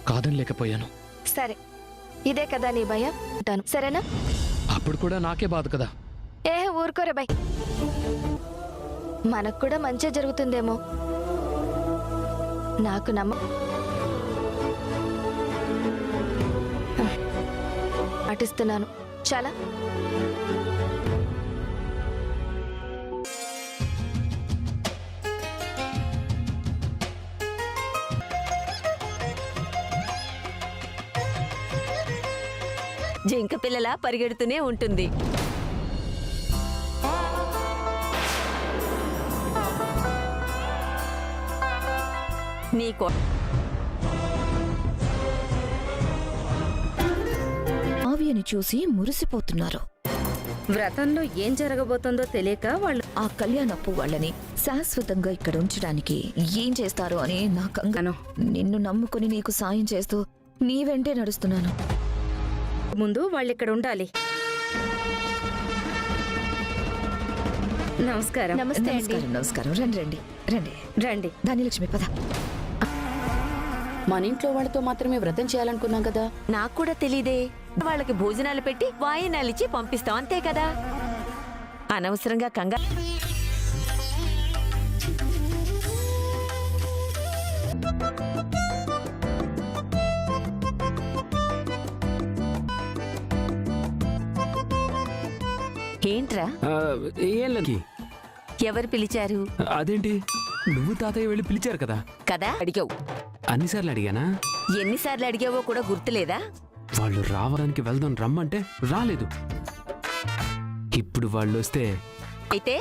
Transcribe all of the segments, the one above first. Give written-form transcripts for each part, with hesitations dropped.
కాదనలేకపోయాను. సరే, ఇదే కదా నీ భయం ఉంటాను, సరేనా? అప్పుడు కూడా నాకే బాధ కదా. ఊరుకోరే భయ్, మనకు కూడా మంచి జరుగుతుందేమో నాకు పాటిస్తున్నాను. చాలా జింక పిల్లలా పరిగెడుతూనే ఉంటుంది. కావ్యని చూసి మురిసిపోతున్నారు. వ్రతంలో ఏం జరగబోతుందో తెలియక వాళ్ళు ఆ కళ్యాణప్పు వాళ్ళని శాశ్వతంగా ఇక్కడ ఉంచడానికి ఏం చేస్తారో అని నా కంగారు. నిన్ను నమ్ముకుని నీకు సాయం చేస్తూ నీ వెంటే నడుస్తున్నాను. ముందు వాళ్ళిక్కడ ఉండాలి. నమస్కారం. నమస్తే అండి. నమస్కారం. రండి రండి రండి రండి. ధాన్యలక్ష్మి పద. మన ఇంట్లో వాళ్ళతో మాత్రమే వ్రతం చేయాలనుకున్నాం కదా. నాకు కూడా తెలీదే. వాళ్ళకి భోజనాలు పెట్టి వాయినాలిచ్చి పంపిస్తాం, అంతే కదా. అనవసరంగా కంగారు. ఏంట్రా? ఏం లేదు. ఎవరు పిలిచారు? అదేంటి, నువ్వు తాతయ్య వెళ్ళి పిలిచారు కదా. కదా అడిగావు. అన్నిసార్లు అడిగానా? ఎన్నిసార్లు అడిగావో కూడా గుర్తులేదా? వాళ్ళు రావడానికి వెళ్దాం రమ్మంటే రాలేదు. ఇప్పుడు వాళ్ళు వస్తే అయితే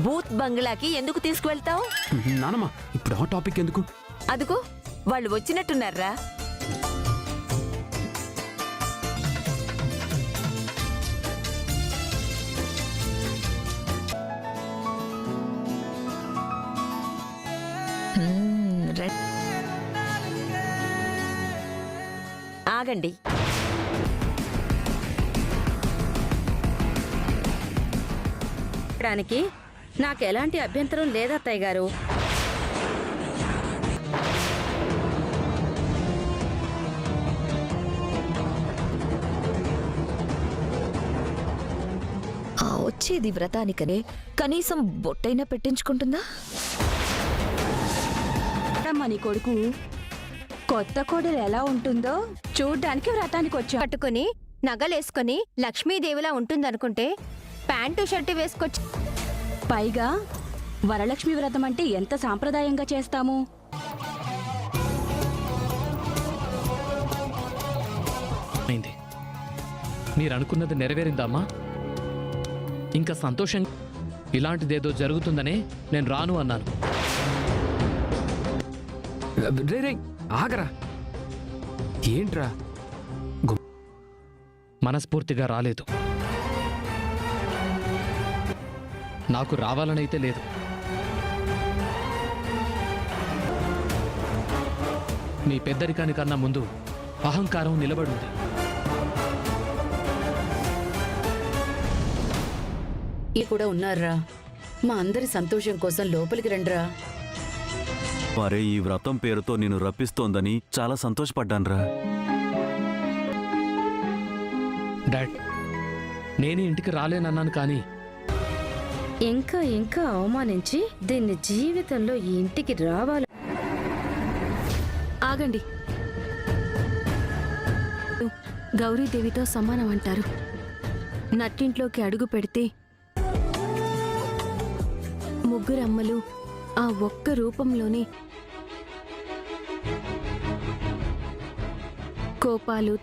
బూత్ బంగ్లాకి ఎందుకు తీసుకువెళ్తావు? నానమ్మా, ఇప్పుడు ఆ టాపిక్ ఎందుకు? అదుగో వాళ్ళు వచ్చినట్టున్నారా. ఆగండి. నాకు ఎలాంటి అభ్యంతరం లేదత్తయ్య గారు. వచ్చేది వ్రతానికనే కనీసం బొట్టైనా పెట్టించుకుంటుందా? నీ కొడుకు కొత్త కోడలు ఎలా ఉంటుందో చూడ్డానికి వ్రతానికి వచ్చా. కట్టుకుని నగలేసుకుని లక్ష్మీదేవిలా ఉంటుందనుకుంటే ప్యాంటు షర్టు వేసుకొచ్చి, పైగా వరలక్ష్మి వ్రతం అంటే ఎంత సాంప్రదాయంగా చేస్తాము. మీరనుకున్నది నెరవేరిందమ్మా. ఇంకా సంతోషం. ఇలాంటిదేదో జరుగుతుందనే నేను రాను అన్నాను. రే ఆగరా. ఏంట్రా? మనస్ఫూర్తిగా రాలేదు. నాకు రావాలనైతే లేదు. మీ పెద్దరికానికన్నా ముందు అహంకారం నిలబడింది. ఈ కూడా ఉన్నారా? మా అందరి సంతోషం కోసం లోపలికి రండిరా. మరే ఈ వ్రతం పేరుతో నేను రప్పిస్తోందని చాలా సంతోషపడ్డాన్రా. డాడ్, నేనే ఇంటికి రాలేనన్నాను కానీ ఇంకా ఇంకా అవమానించి దీన్ని జీవితంలో ఈ ఇంటికి రావాలి. ఆగండి. గౌరీదేవితో సమానం అంటారు. నట్టింట్లోకి అడుగు పెడితే ముగ్గురమ్మలు ఆ ఒక్క రూపంలోనే కోపాలు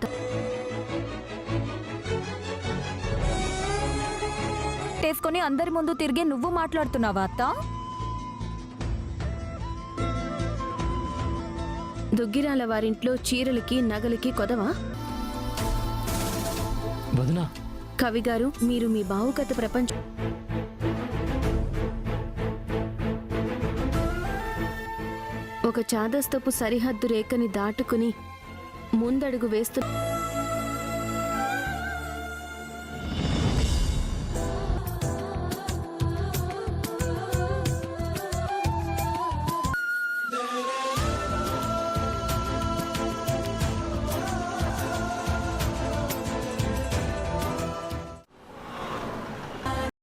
టేసుకొని అందరి ముందు తిరిగే నువ్వు మాట్లాడుతున్నావా అత్త? దుగ్గిరాల వారింట్లో చీరలకి నగలకి కొదవా? వదినా, కవిగారు, మీరు మీ భావుకత ప్రపంచం ఒక చాదస్తపు సరిహద్దు రేఖని దాటుకుని ముందడుగు వేస్తూ